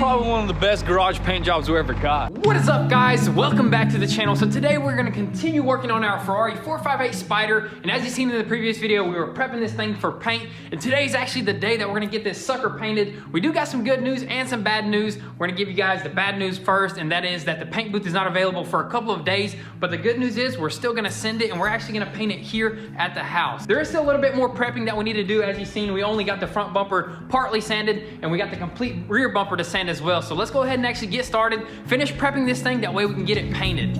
probably one of the best garage paint jobs we ever got. What is up, guys? Welcome back to the channel. So today we're gonna continue working on our Ferrari 458 Spider. And as you've seen in the previous video, we were prepping this thing for paint. And today is actually the day that we're gonna get this sucker painted. We do got some good news and some bad news. We're gonna give you guys the bad news first, and that is that the paint booth is not available for a couple of days. But the good news is we're still gonna send it, and we're actually gonna paint it here at the house. There is still a little bit more prepping that we need to do. As you've seen, we only got the front bumper partly sanded, and we got the complete rear bumper to sand as well. So let's go ahead and actually get started, finish prepping this thing, that way we can get it painted.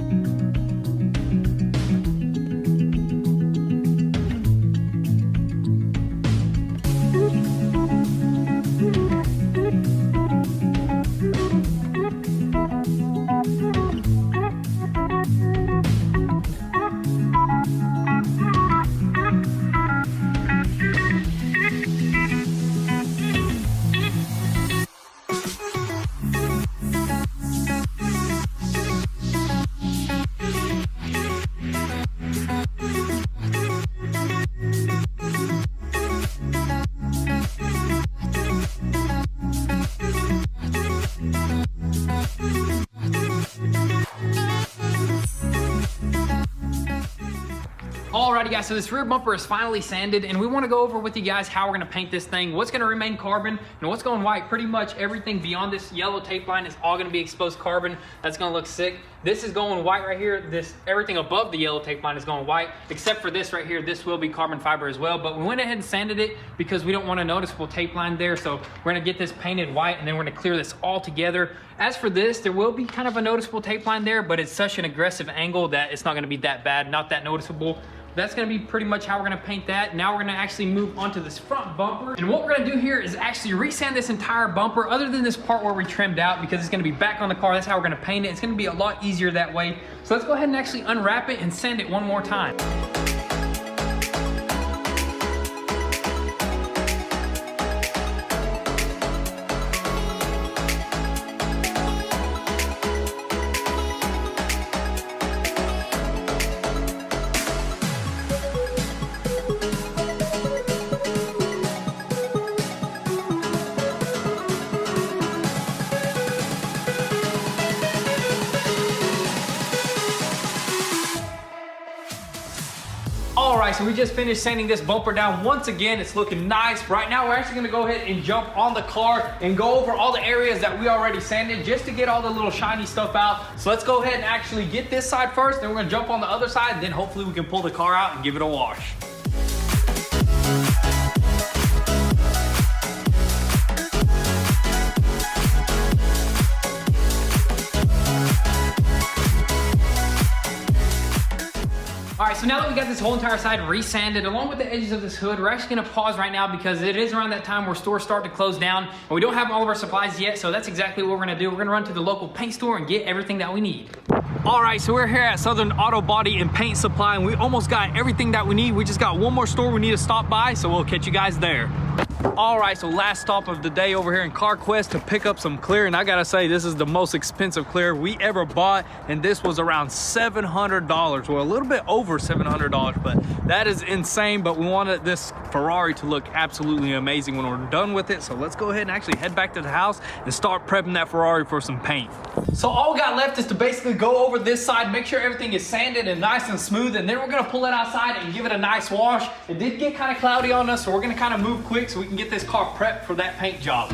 Alrighty guys, so this rear bumper is finally sanded, and we want to go over with you guys how we're going to paint this thing, what's going to remain carbon, and what's going white. Pretty much everything beyond this yellow tape line is all going to be exposed carbon. That's going to look sick. This is going white right here. Everything above the yellow tape line is going white, except for this right here. This will be carbon fiber as well, but we went ahead and sanded it because we don't want a noticeable tape line there. So we're going to get this painted white, and then we're going to clear this all together. As for this, there will be kind of a noticeable tape line there, but it's such an aggressive angle that it's not going to be that bad, not that noticeable. That's gonna be pretty much how we're gonna paint that. Now we're gonna actually move onto this front bumper. And what we're gonna do here is actually resand this entire bumper, other than this part where we trimmed out, because it's gonna be back on the car. That's how we're gonna paint it. It's gonna be a lot easier that way. So let's go ahead and actually unwrap it and sand it one more time. Alright, so we just finished sanding this bumper down. Once again, it's looking nice. Right now, we're actually gonna go ahead and jump on the car and go over all the areas that we already sanded just to get all the little shiny stuff out. So let's go ahead and actually get this side first, then we're gonna jump on the other side, and then hopefully we can pull the car out and give it a wash. Alright, so now that we got this whole entire side resanded along with the edges of this hood, we're actually gonna pause right now because it is around that time where stores start to close down, and we don't have all of our supplies yet, so that's exactly what we're gonna do. We're gonna run to the local paint store and get everything that we need. Alright, so we're here at Southern Auto Body and Paint Supply, and we almost got everything that we need. We just got one more store we need to stop by, so we'll catch you guys there. Alright, so last stop of the day over here in CarQuest to pick up some clear, and I gotta say, this is the most expensive clear we ever bought, and this was around $700. Well, a little bit over $700, but that is insane. But we wanted this Ferrari to look absolutely amazing when we're done with it, so let's go ahead and actually head back to the house and start prepping that Ferrari for some paint. So all we got left is to basically go over this side, make sure everything is sanded and nice and smooth, and then we're gonna pull it outside and give it a nice wash. It did get kind of cloudy on us, so we're gonna kind of move quick so we can get this car prepped for that paint job.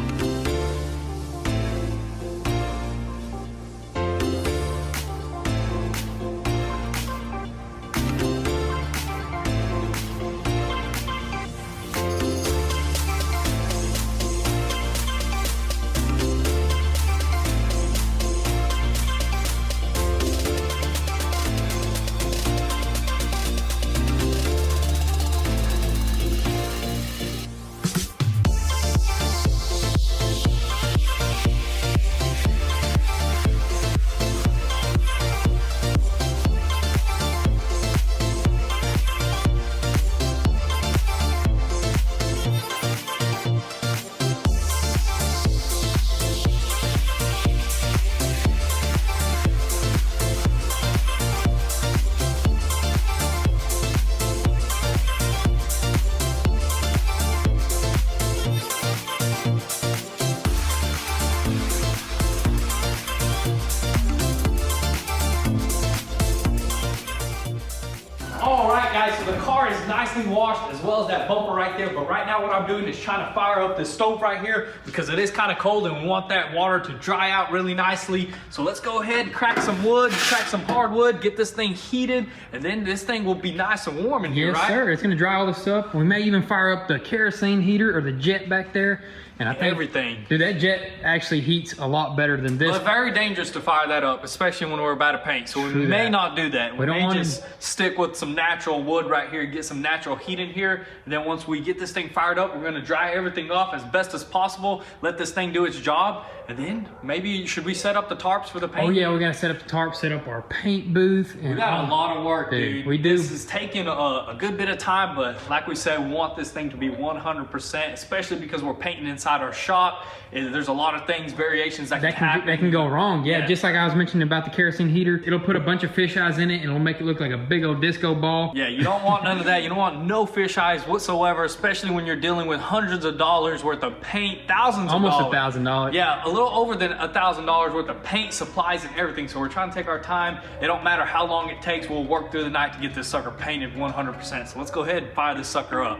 car is nicely washed, as well as that bumper right there. But right now what I'm doing is trying to fire up this stove right here because it is kind of cold and we want that water to dry out really nicely. So let's go ahead and crack some wood, crack some hardwood, get this thing heated, and then this thing will be nice and warm in here, right? Yes, sir. It's gonna dry all this up. We may even fire up the kerosene heater or the jet back there. And I think everything. Dude, that jet actually heats a lot better than this. Well, it's very dangerous to fire that up, especially when we're about to paint. So we may not do that. We may just stick with some natural wood right here, get some natural heat in here. And then once we get this thing fired up, we're gonna dry everything off as best as possible, let this thing do its job. And then maybe, should we set up the tarps for the paint? Oh yeah, we gotta set up the tarp, set up our paint booth. And we got a lot of work, dude. We do. This is taking a good bit of time, but like we said, we want this thing to be 100%, especially because we're painting inside our shop. There's a lot of things, variations that can happen. That can go wrong. Yeah, just like I was mentioning about the kerosene heater, it'll put a bunch of fish eyes in it and it'll make it look like a big old disco ball. Yeah, you don't want none of that. You don't want no fish eyes whatsoever, especially when you're dealing with hundreds of dollars worth of paint, thousands of dollars. Almost $1,000. Yeah, a little over than $1,000 worth of paint, supplies, and everything. So we're trying to take our time. It don't matter how long it takes. We'll work through the night to get this sucker painted 100%. So let's go ahead and fire this sucker up.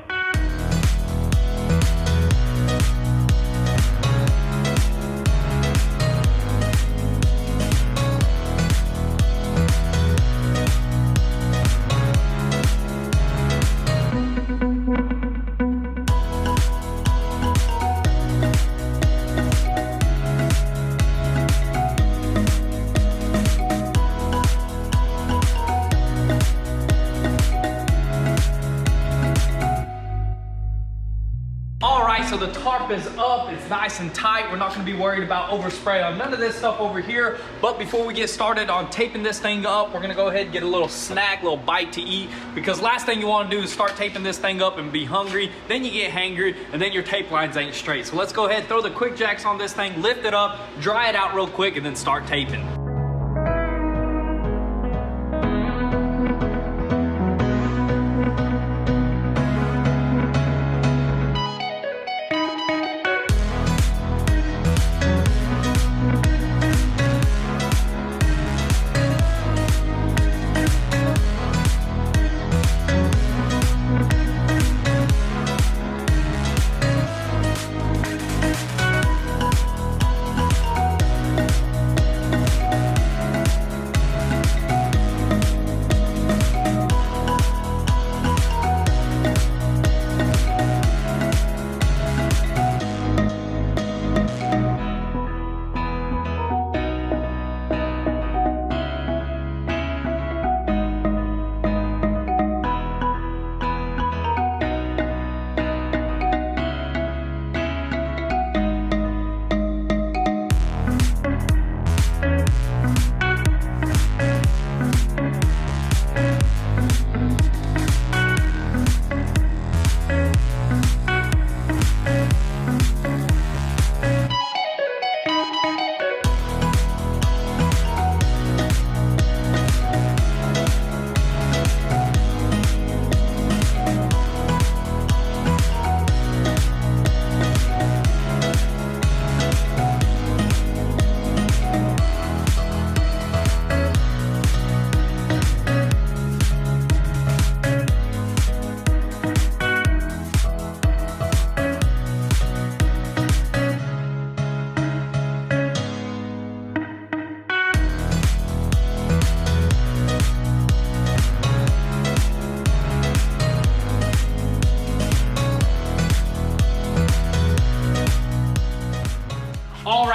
So the tarp is up, it's nice and tight. We're not gonna be worried about overspray on none of this stuff over here. But before we get started on taping this thing up, we're gonna go ahead and get a little snack, little bite to eat. Because last thing you wanna do is start taping this thing up and be hungry. Then you get hangry and then your tape lines ain't straight. So let's go ahead, throw the quick jacks on this thing, lift it up, dry it out real quick, and then start taping.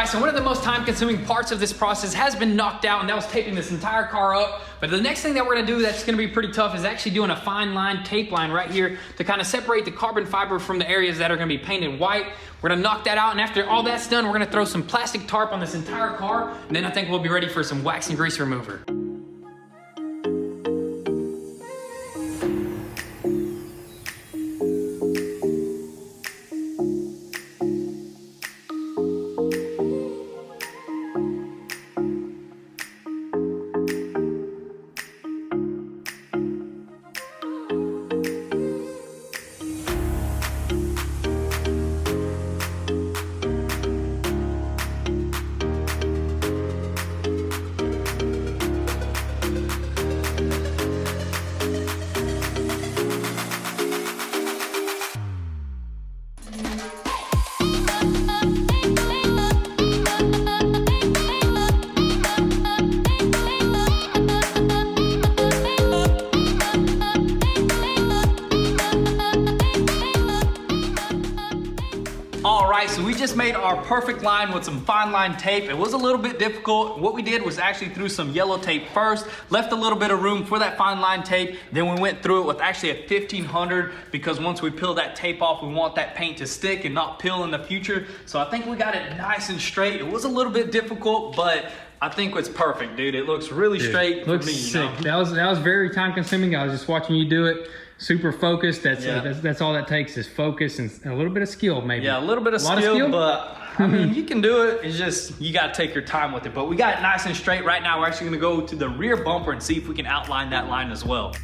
So one of the most time-consuming parts of this process has been knocked out, and that was taping this entire car up. But the next thing that we're gonna do that's gonna be pretty tough is actually doing a fine line tape line right here to kind of separate the carbon fiber from the areas that are gonna be painted white. We're gonna knock that out, and after all that's done, we're gonna throw some plastic tarp on this entire car, and then I think we'll be ready for some wax and grease remover. our perfect line with some fine line tape. It was a little bit difficult. What we did was actually threw some yellow tape first, left a little bit of room for that fine line tape. Then we went through it with actually a 1500 because once we peel that tape off, we want that paint to stick and not peel in the future. So I think we got it nice and straight. It was a little bit difficult, but I think it's perfect, dude. It looks really straight for me. Sick. You know? That was very time consuming. I was just watching you do it. Super focused. That's all that takes is focus and a little bit of skill, maybe. Yeah, a little bit of skill, but I mean, you can do it. It's just, you got to take your time with it. But we got it nice and straight. Right now, we're actually going to go to the rear bumper and see if we can outline that line as well.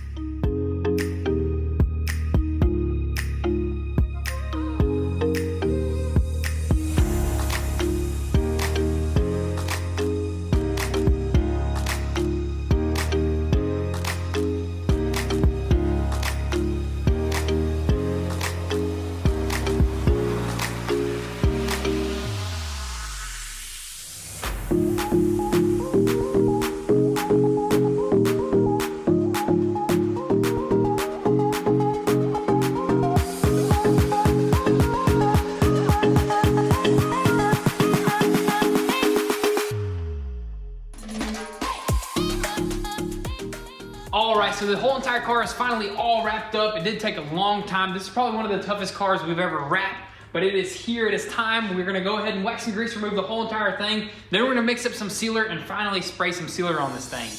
Alright, so the whole entire car is finally all wrapped up. It did take a long time. This is probably one of the toughest cars we've ever wrapped, but it is here, it is time. We're gonna go ahead and wax and grease, remove the whole entire thing. Then we're gonna mix up some sealer and finally spray some sealer on this thing.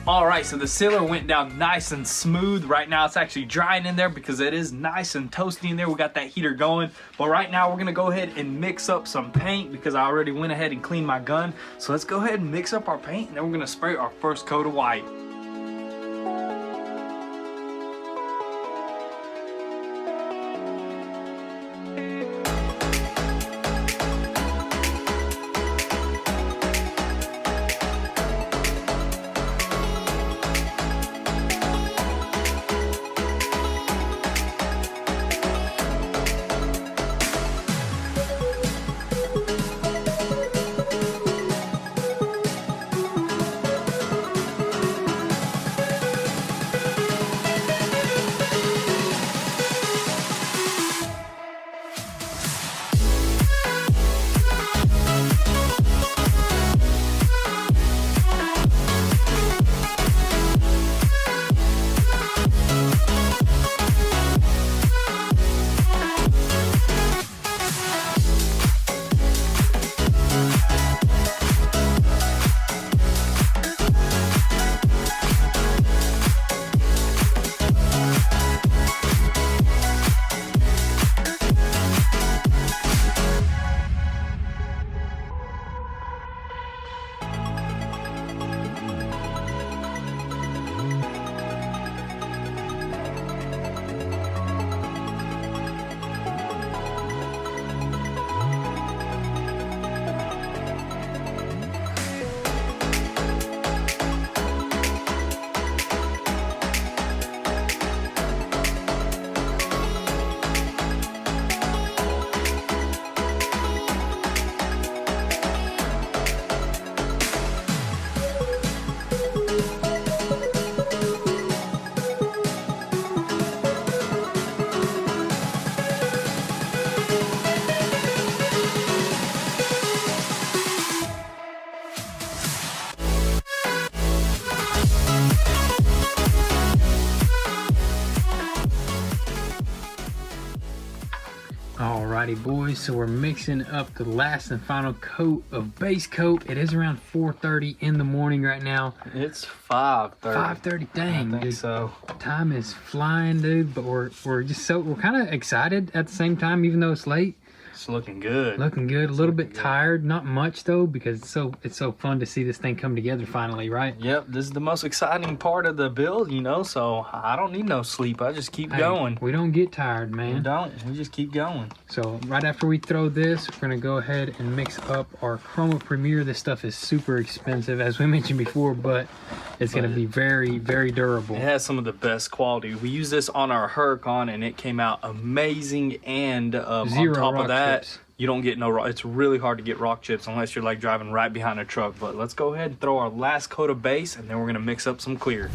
All right, so the sealer went down nice and smooth. Right now it's actually drying in there because it is nice and toasty in there. We got that heater going. But right now we're gonna go ahead and mix up some paint because I already went ahead and cleaned my gun. So let's go ahead and mix up our paint and then we're gonna spray our first coat of white. Alrighty, boys, so we're mixing up the last and final coat of base coat. It is around 4:30 in the morning right now. It's 5:30. 5:30, dang, I think dude. so. Time is flying, dude, but we're kind of excited at the same time, even though it's late. It's looking good. Looking good. A little bit tired, not much though, because it's so fun to see this thing come together finally, right? Yep, this is the most exciting part of the build, you know, so I don't need no sleep. I just keep going. We don't get tired, man. We don't. We just keep going. So right after we throw this, we're gonna go ahead and mix up our Chroma Premier. This stuff is super expensive, as we mentioned before, but it's gonna be very, very durable. It has some of the best quality. We used this on our Huracan and it came out amazing, and on top of that, you don't get no rock. It's really hard to get rock chips unless you're like driving right behind a truck. But let's go ahead and throw our last coat of base, and then we're gonna mix up some clear.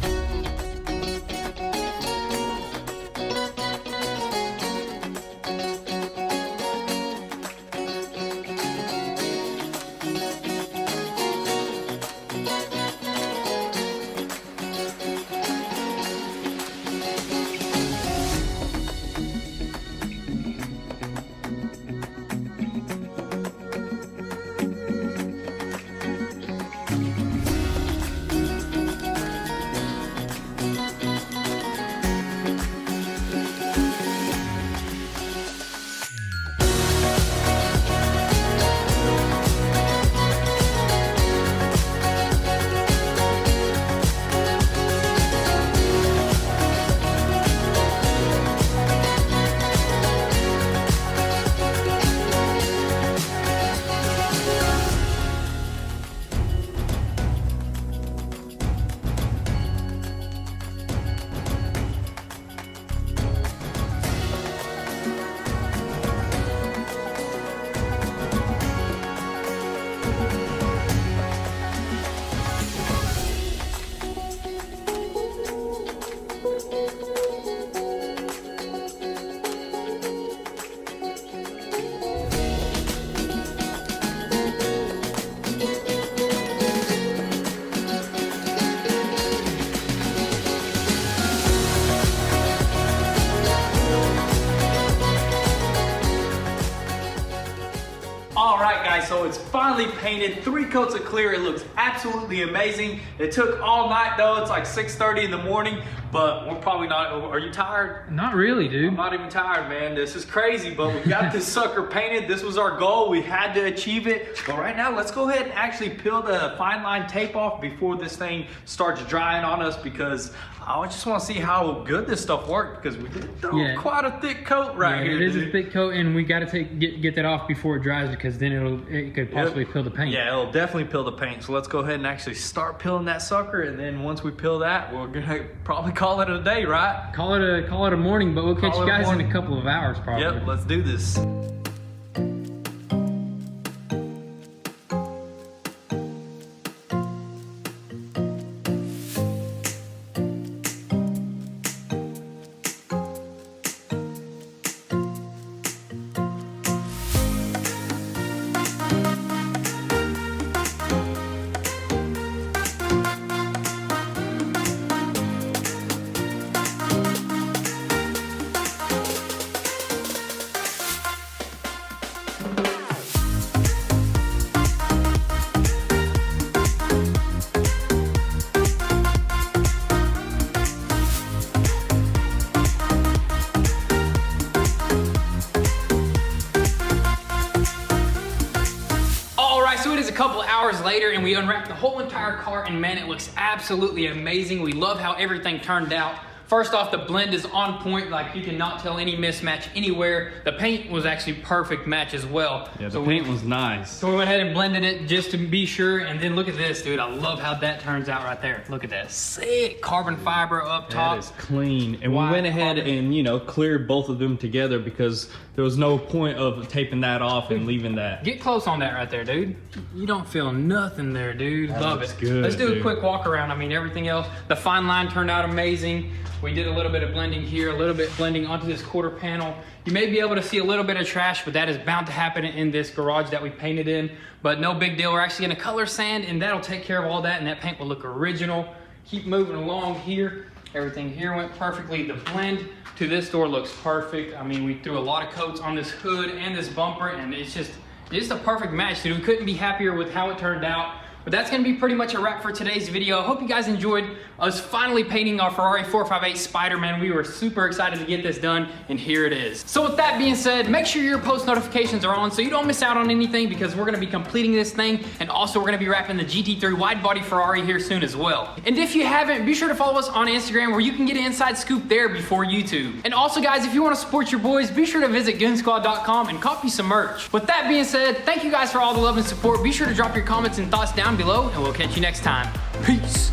All right, guys, so it's finally painted. 3 coats of clear. It looks absolutely amazing. It took all night though. It's like 6:30 in the morning, but we're probably not. Are you tired? Not really, dude. I'm not even tired, man. This is crazy, but we got this sucker painted. This was our goal. We had to achieve it. But right now, let's go ahead and actually peel the fine line tape off before this thing starts drying on us, because I just want to see how good this stuff worked, because we did throw quite a thick coat right here. It is a thick coat, and we got to get that off before it dries, because then it could possibly peel the paint. Yeah, it'll definitely peel the paint. So let's go ahead and actually start peeling that sucker, and then once we peel that, we're gonna probably call it a day, right? Call it a morning, but we'll catch you guys in a couple of hours probably. Yep, let's do this. So it is a couple hours later, and we unwrapped the whole entire car, and man, it looks absolutely amazing. We love how everything turned out. First off, the blend is on point, like you cannot tell any mismatch anywhere. The paint was actually perfect match as well. Yeah, the paint was nice. So we went ahead and blended it just to be sure, and then look at this, dude. I love how that turns out right there. Look at that, sick carbon fiber up top. That is clean. And we went ahead and, you know, cleared both of them together because there was no point of taping that off and leaving that. Get close on that right there, dude. You don't feel nothing there, dude. Love it. Good, Let's do a quick walk around. I mean, everything else. The fine line turned out amazing. We did a little bit of blending here, a little bit blending onto this quarter panel. You may be able to see a little bit of trash, but that is bound to happen in this garage that we painted in. But no big deal. We're actually gonna color sand, and that'll take care of all that, and that paint will look original. Keep moving along here. Everything here went perfectly. The blend to this door looks perfect. I mean, we threw a lot of coats on this hood and this bumper, and it's just a perfect match, dude. We couldn't be happier with how it turned out. But that's gonna be pretty much a wrap for today's video. I hope you guys enjoyed us finally painting our Ferrari 458 Spider-Man. We were super excited to get this done, and here it is. So with that being said, make sure your post notifications are on so you don't miss out on anything, because we're gonna be completing this thing, and also we're gonna be wrapping the GT3 wide body Ferrari here soon as well. And if you haven't, be sure to follow us on Instagram, where you can get an inside scoop there before YouTube. And also guys, if you wanna support your boys, be sure to visit goonzquad.com and copy some merch. With that being said, thank you guys for all the love and support. Be sure to drop your comments and thoughts down below, and we'll catch you next time. Peace.